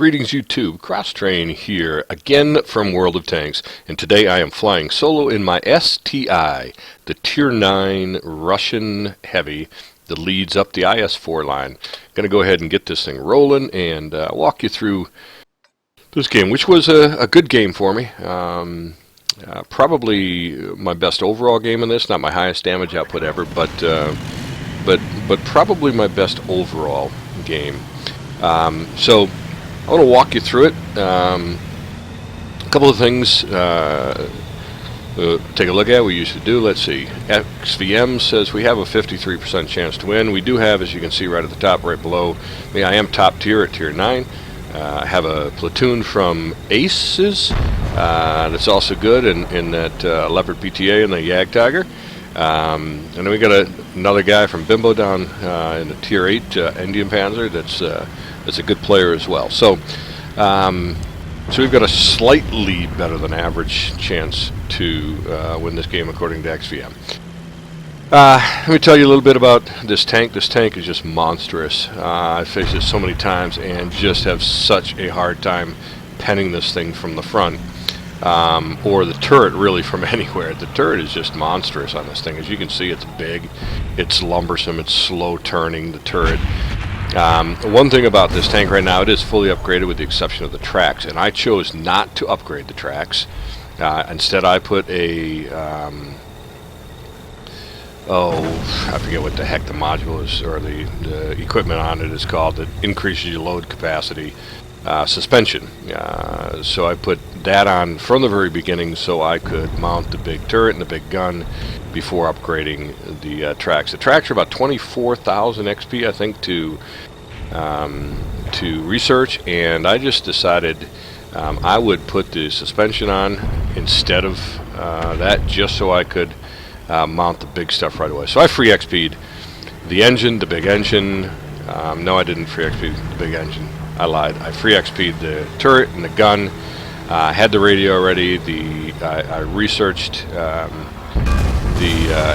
Greetings YouTube, Crosstrain here, again from World of Tanks, and today I am flying solo in my STI, the Tier 9 Russian Heavy that leads up the IS-4 line. Going to go ahead and get this thing rolling and walk you through this game, which was a good game for me. Probably my best overall game in this, not my highest damage output ever, but probably my best overall game. So I want to walk you through it. A couple of things take a look at we used to do. Let's see. XVM says we have a 53% chance to win. We do have, as you can see right at the top, right below me, I am top tier at tier 9. I have a platoon from Aces that's also good in that Leopard PTA and the Yag Tiger. And then we got another guy from Bimbo down in the tier 8 Indian Panzer that's a good player as well. So we've got a slightly better than average chance to win this game according to XVM. Let me tell you a little bit about this tank. This tank is just monstrous. I've faced it so many times and just have such a hard time penning this thing from the front. Or the turret really from anywhere. The turret is just monstrous on this thing. As you can see, it's big, it's lumbersome, it's slow turning, the turret. One thing about this tank right now, it is fully upgraded with the exception of the tracks, and I chose not to upgrade the tracks. Instead I put a I forget what the heck the module is, or the equipment on it is called, that increases your load capacity. Suspension. So I put that on from the very beginning so I could mount the big turret and the big gun before upgrading the tracks. The tracks are about 24,000 XP, I think, to research, and I just decided I would put the suspension on instead of that, just so I could mount the big stuff right away. So I free XP'd the engine, the big engine. No, I didn't free XP the big engine. I lied. I free XP'd the turret and the gun. Had the radio already. I researched the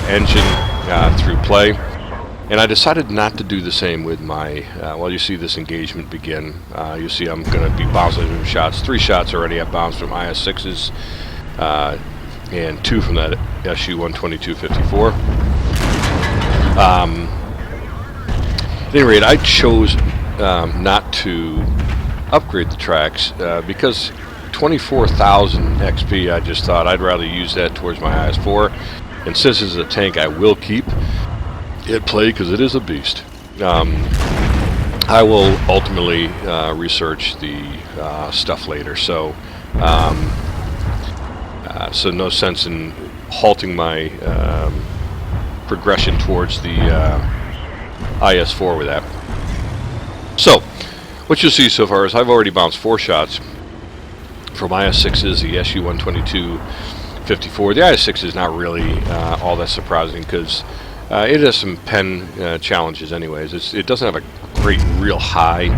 engine through play, and I decided not to do the same with my. Well, you see this engagement begin. You see I'm going to be bouncing some shots. 3 shots already. I bounced from IS-6s and 2 from that SU-122-54. At any rate, I chose not to upgrade the tracks because 24,000 XP, I just thought I'd rather use that towards my IS-4, and since this is a tank I will keep it play because it is a beast. I will ultimately research the stuff later, so so no sense in halting my progression towards the IS-4 with that. So, what you'll see so far is I've already bounced 4 shots from IS-6s, the SU-122-54. The IS-6 is not really all that surprising because it has some pen challenges anyways. It doesn't have a great real high.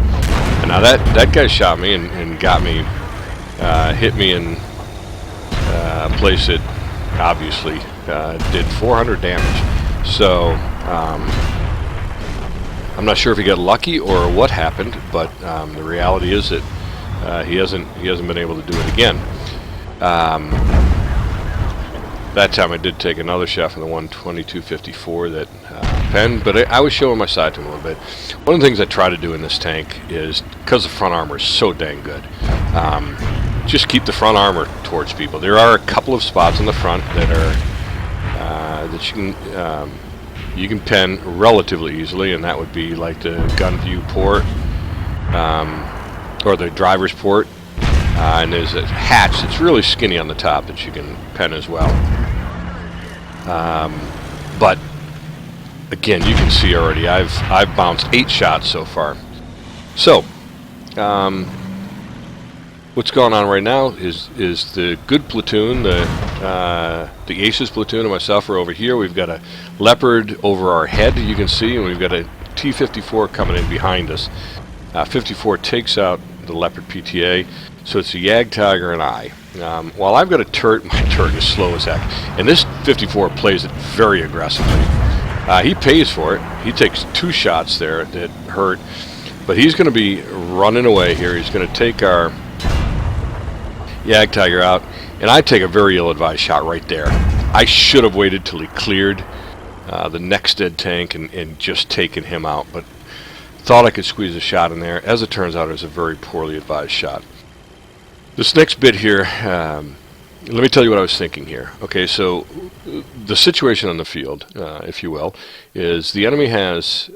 And now that guy shot me and got me, hit me in a place that obviously did 400 damage. So, I'm not sure if he got lucky or what happened, but the reality is that he hasn't been able to do it again. That time I did take another shot from the 122-54 that penned, but I was showing my side to him a little bit. One of the things I try to do in this tank is, because the front armor is so dang good, just keep the front armor towards people. There are a couple of spots in the front that are that you can pen relatively easily, and that would be like the gun view port or the driver's port, and there's a hatch that's really skinny on the top that you can pen as well. But again, you can see already I've bounced 8 shots so far. So what's going on right now is the good platoon, the Aces platoon and myself are over here. We've got a Leopard over our head, you can see, and we've got a T-54 coming in behind us. 54 takes out the Leopard PTA, so it's a Yag Tiger and I. While I've got a turret, my turret is slow as heck, and this 54 plays it very aggressively. He pays for it. He takes 2 shots there that hurt, But he's going to be running away here. He's going to take our Yag Tiger out, and I take a very ill-advised shot right there. I should have waited till he cleared the next dead tank and just taken him out, but thought I could squeeze a shot in there. As it turns out, it was a very poorly advised shot. This next bit here, let me tell you what I was thinking here. Okay, so the situation on the field, if you will, is the enemy has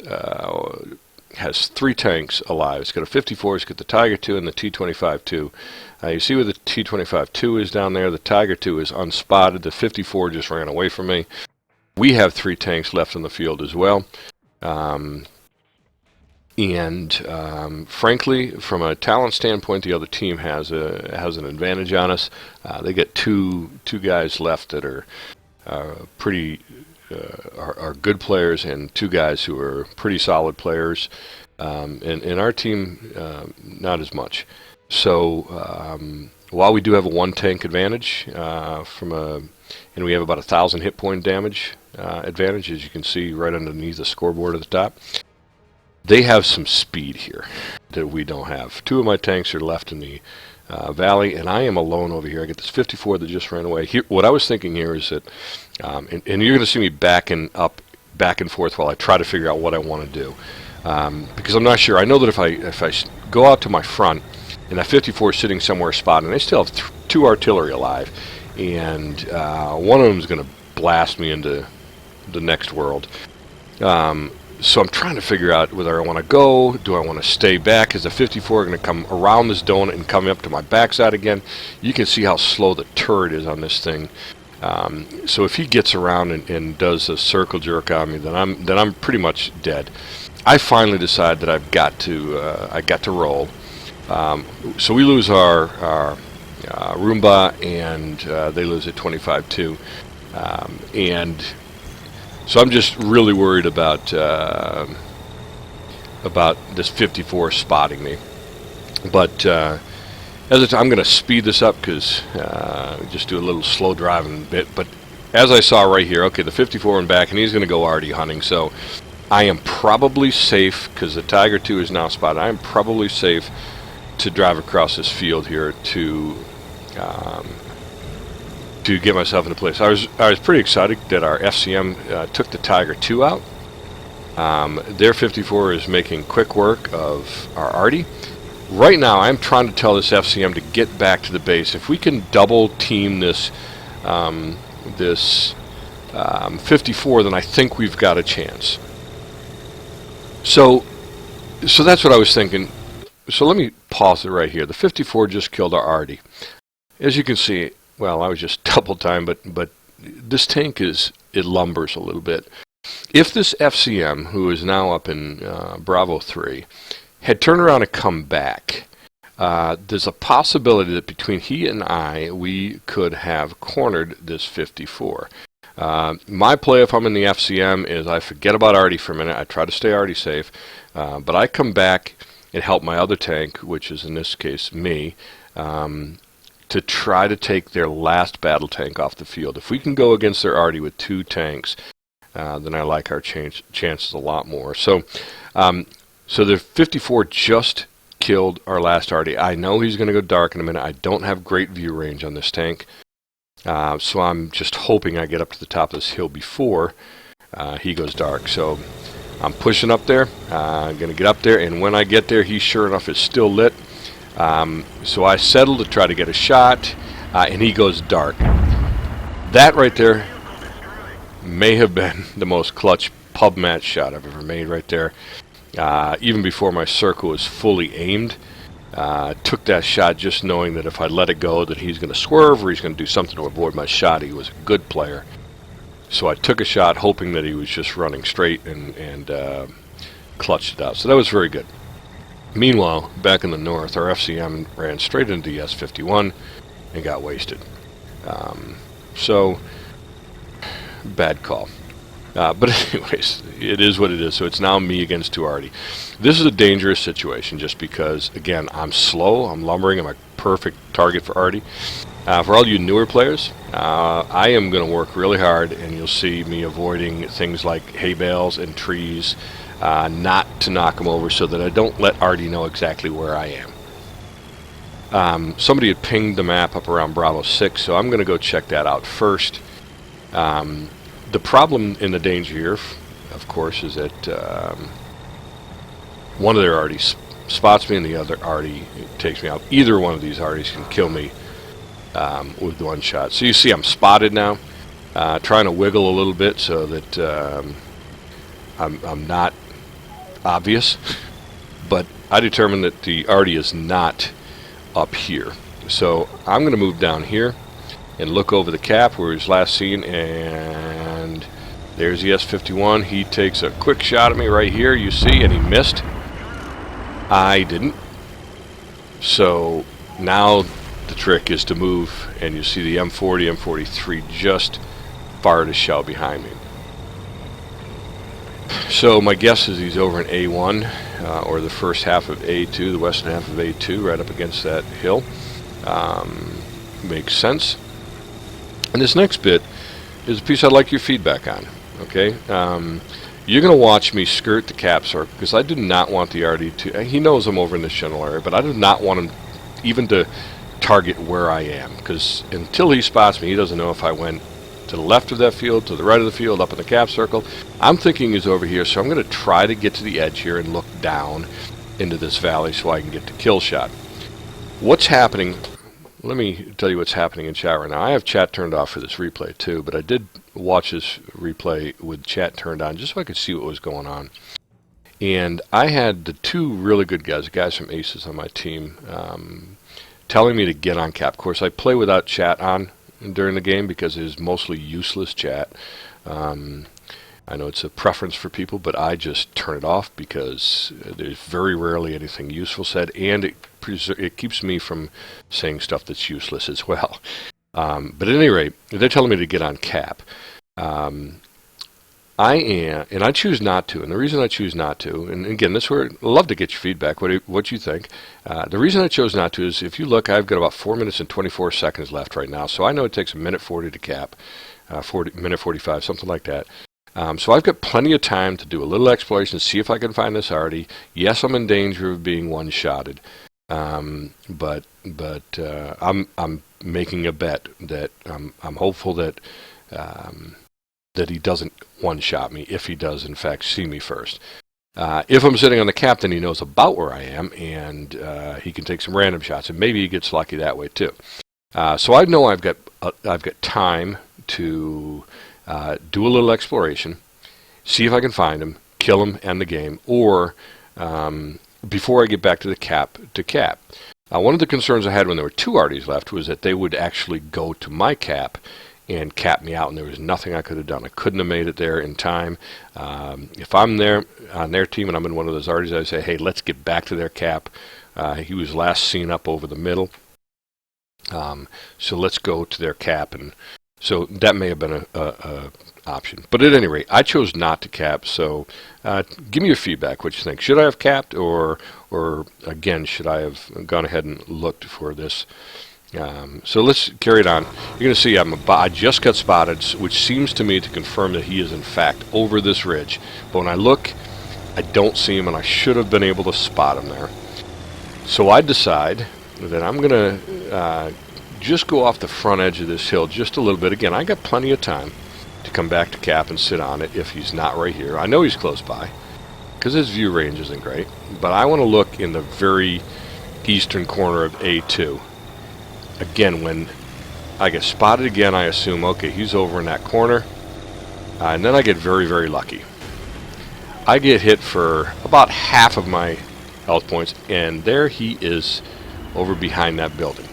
3 tanks alive. It's got a 54, it's got the Tiger 2 and the T-25 2. You see where the T-25 2 is down there. The Tiger 2 is unspotted. The 54 just ran away from me. We have 3 tanks left on the field as well. Frankly, from a talent standpoint, the other team has an advantage on us. They get two guys left that are good players, and 2 guys who are pretty solid players. And our team, not as much. So while we do have a 1 tank advantage and we have about 1,000 hit point damage advantage, as you can see right underneath the scoreboard at the top. They have some speed here that we don't have. 2 of my tanks are left in the valley, and I am alone over here. I get this 54 that just ran away. Here, what I was thinking here is that, and you're going to see me backing up, back and forth while I try to figure out what I want to do, because I'm not sure. I know that if I go out to my front, and that 54 is sitting somewhere spotted, and I still have 2 artillery alive, and one of them is going to blast me into the next world. So I'm trying to figure out whether I want to go, do I want to stay back? Is the 54 going to come around this donut and come up to my backside again? You can see how slow the turret is on this thing. So if he gets around and does a circle jerk on me, then I'm pretty much dead. I finally decide that I got to roll. So we lose our Roomba, and they lose at 25-2, and so I'm just really worried about this 54 spotting me. But I'm going to speed this up because just do a little slow driving bit. But as I saw right here, okay, the 54 went back, and he's going to go arty hunting. So I am probably safe because the Tiger 2 is now spotted. I am probably safe to drive across this field here to get myself into place. I was pretty excited that our FCM took the Tiger 2 out. Their 54 is making quick work of our Arty. Right now, I'm trying to tell this FCM to get back to the base. If we can double team this 54, then I think we've got a chance. So that's what I was thinking. So let me pause it right here. The 54 just killed our Arty. As you can see, well, I was just double time, but this tank it lumbers a little bit. If this FCM, who is now up in Bravo 3, had turned around and come back, there's a possibility that between he and I, we could have cornered this 54. My play if I'm in the FCM is I forget about Arty for a minute. I try to stay Arty safe, but I come back and help my other tank, which is in this case me, to try to take their last battle tank off the field. If we can go against their Arty with 2 tanks, then I like our chances a lot more. So the 54 just killed our last Arty. I know he's going to go dark in a minute. I don't have great view range on this tank, so I'm just hoping I get up to the top of this hill before he goes dark. So I'm pushing up there. I'm going to get up there, and when I get there, he sure enough is still lit. So I settle to try to get a shot, and he goes dark. That right there may have been the most clutch pub match shot I've ever made right there. Even before my circle was fully aimed, took that shot just knowing that if I let it go that he's going to swerve or he's going to do something to avoid my shot. He was a good player. So I took a shot hoping that he was just running straight and clutched it out. So that was very good. Meanwhile, back in the north, our FCM ran straight into the S-51 and got wasted. So, bad call. But anyways, it is what it is. So it's now me against 2 Arty. This is a dangerous situation just because, again, I'm slow, I'm lumbering, I'm a perfect target for Arty. For all you newer players, I am going to work really hard, and you'll see me avoiding things like hay bales and trees, not to knock him over so that I don't let Artie know exactly where I am. Somebody had pinged the map up around Bravo 6, so I'm going to go check that out first. The problem in the danger here, of course, is that one of their Arties spots me and the other Artie takes me out. Either one of these Arties can kill me with one shot. So you see I'm spotted now, trying to wiggle a little bit so that I'm not obvious. But I determined that the Artie is not up here. So I'm going to move down here and look over the cap where he was last seen, and there's the S-51. He takes a quick shot at me right here, you see, and he missed. I didn't. So now the trick is to move, and you see the M40, M43 just fired a shell behind me. So my guess is he's over in A1, or the first half of A2, the western half of A2, right up against that hill. Makes sense. And this next bit is a piece I'd like your feedback on. Okay, you're going to watch me skirt the cap circle because I do not want the Artie to. He knows I'm over in this general area, but I do not want him even to target where I am, because until he spots me, he doesn't know if I went to the left of that field, to the right of the field, up in the cap circle. I'm thinking he's over here, so I'm going to try to get to the edge here and look down into this valley so I can get the kill shot. What's happening? Let me tell you what's happening in chat right now. I have chat turned off for this replay too, but I did watch this replay with chat turned on just so I could see what was going on. And I had the two really good guys from Aces on my team, telling me to get on cap. Of course, I play without chat on during the game because it is mostly useless chat. I know it's a preference for people, but I just turn it off because there's very rarely anything useful said, and it keeps me from saying stuff that's useless as well. But at any rate, they're telling me to get on cap. I am, and I choose not to. And the reason I choose not to, and again, this is where I'd love to get your feedback, what you think. The reason I chose not to is, if you look, I've got about 4 minutes and 24 seconds left right now. So I know it takes a minute 40 to cap, minute 45, something like that. So I've got plenty of time to do a little exploration, see if I can find this Artie. Yes, I'm in danger of being one-shotted, but I'm making a bet that I'm hopeful that that he doesn't one-shot me, if he does in fact see me first. If I'm sitting on the cap, then he knows about where I am, and he can take some random shots, and maybe he gets lucky that way too. So I know I've got time to do a little exploration, see if I can find him, kill him, end the game, or before I get back to the cap. One of the concerns I had when there were two Arties left was that they would actually go to my cap and cap me out, and there was nothing I could have done. I couldn't have made it there in time. If I'm there on their team and I'm in one of those Arties, I say, hey, let's get back to their cap. He was last seen up over the middle, so let's go to their cap. And so that may have been a option. But at any rate, I chose not to cap, so give me your feedback, what you think. Should I have capped, or again, should I have gone ahead and looked for this? So let's carry it on. You're going to see I just got spotted, which seems to me to confirm that he is in fact over this ridge. But when I look, I don't see him, and I should have been able to spot him there. So I decide that I'm going to just go off the front edge of this hill just a little bit. Again, I got plenty of time to come back to cap and sit on it if he's not right here. I know he's close by because his view range isn't great, but I want to look in the very eastern corner of A2. Again, when I get spotted again, I assume, okay, he's over in that corner, and then I get very, very lucky. I get hit for about half of my health points, and there he is over behind that building.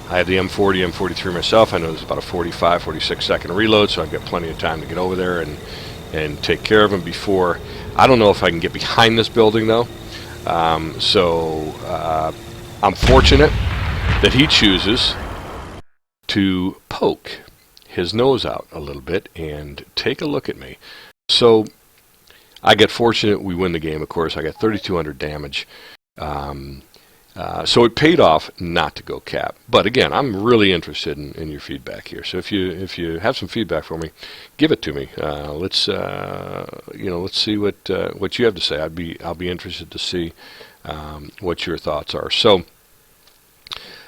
I have the M40, M43 myself. I know there's about a 45, 46 second reload, so I've got plenty of time to get over there and take care of him before. I don't know if I can get behind this building, though. So I'm fortunate that he chooses to poke his nose out a little bit and take a look at me. So I get fortunate. We win the game, of course. I got 3,200 damage. So it paid off not to go cap. But again, I'm really interested in your feedback here. So if you have some feedback for me, give it to me. Let's see what you have to say. I'll be interested to see what your thoughts are. So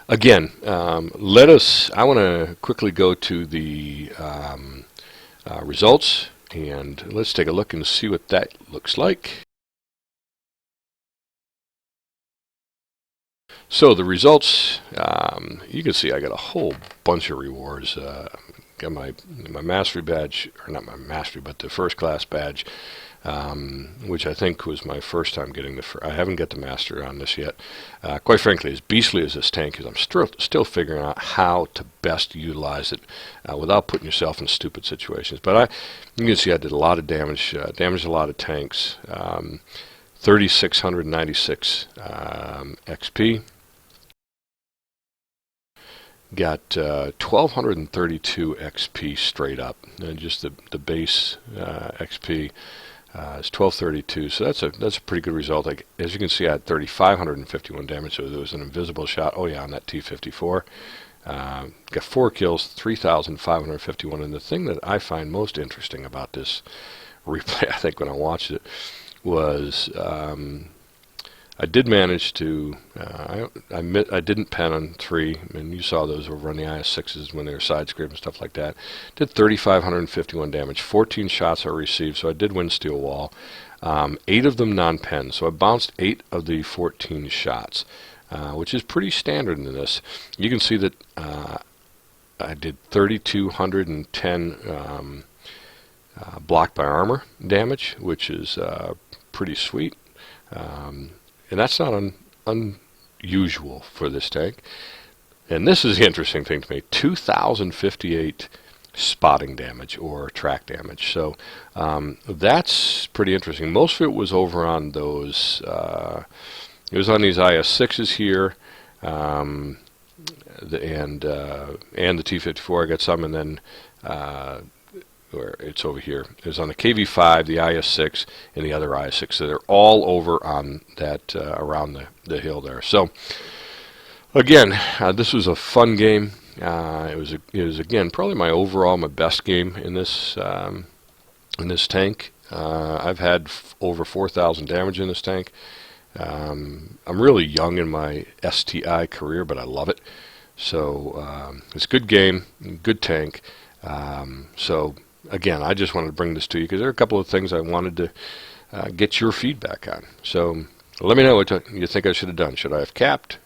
again, I want to quickly go to the results, and let's take a look and see what that looks like. So the results, you can see I got a whole bunch of rewards. Got my mastery badge, or not my mastery, but the first class badge, which I think was my first time getting I haven't got the master on this yet. Quite frankly, as beastly as this tank is, I'm still figuring out how to best utilize it without putting yourself in stupid situations. But you can see I did a lot of damage, damaged a lot of tanks. 3,696 XP. Got 1,232 XP straight up. Just the base XP is 1,232. So that's a pretty good result. As you can see, I had 3,551 damage. So there was an invisible shot. Oh yeah, on that T-54. Got 4 kills, 3,551. And the thing that I find most interesting about this replay, I think when I watched it, was I did manage to, I didn't pen on 3, and you saw those over on the IS-6s when they were side scraped and stuff like that. Did 3,551 damage, 14 shots I received, so I did win steel wall. 8 of them non-pen, so I bounced 8 of the 14 shots, which is pretty standard in this. You can see that I did 3,210 blocked by armor damage, which is pretty sweet. And that's not unusual for this tank. And this is the interesting thing to me. 2,058 spotting damage or track damage. So that's pretty interesting. Most of it was over on those, it was on these IS-6s here, and the T-54. I got some, and then where it's over here. It was on the KV-5, the IS-6, and the other IS-6. So they're all over on that, around the hill there. So again, this was a fun game. It was again probably my best game in this tank. I've had over 4,000 damage in this tank. I'm really young in my STI career, but I love it. So it's a good game, good tank. So again, I just wanted to bring this to you because there are a couple of things I wanted to get your feedback on. So let me know what you think I should have done. Should I have capped?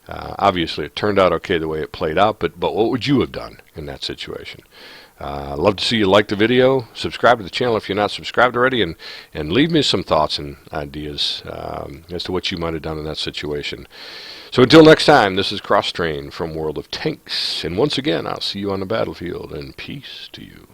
Obviously, it turned out okay the way it played out, but what would you have done in that situation? I'd love to see you like the video, subscribe to the channel if you're not subscribed already, and leave me some thoughts and ideas as to what you might have done in that situation. So until next time, this is Cross Train from World of Tanks, and once again, I'll see you on the battlefield, and peace to you.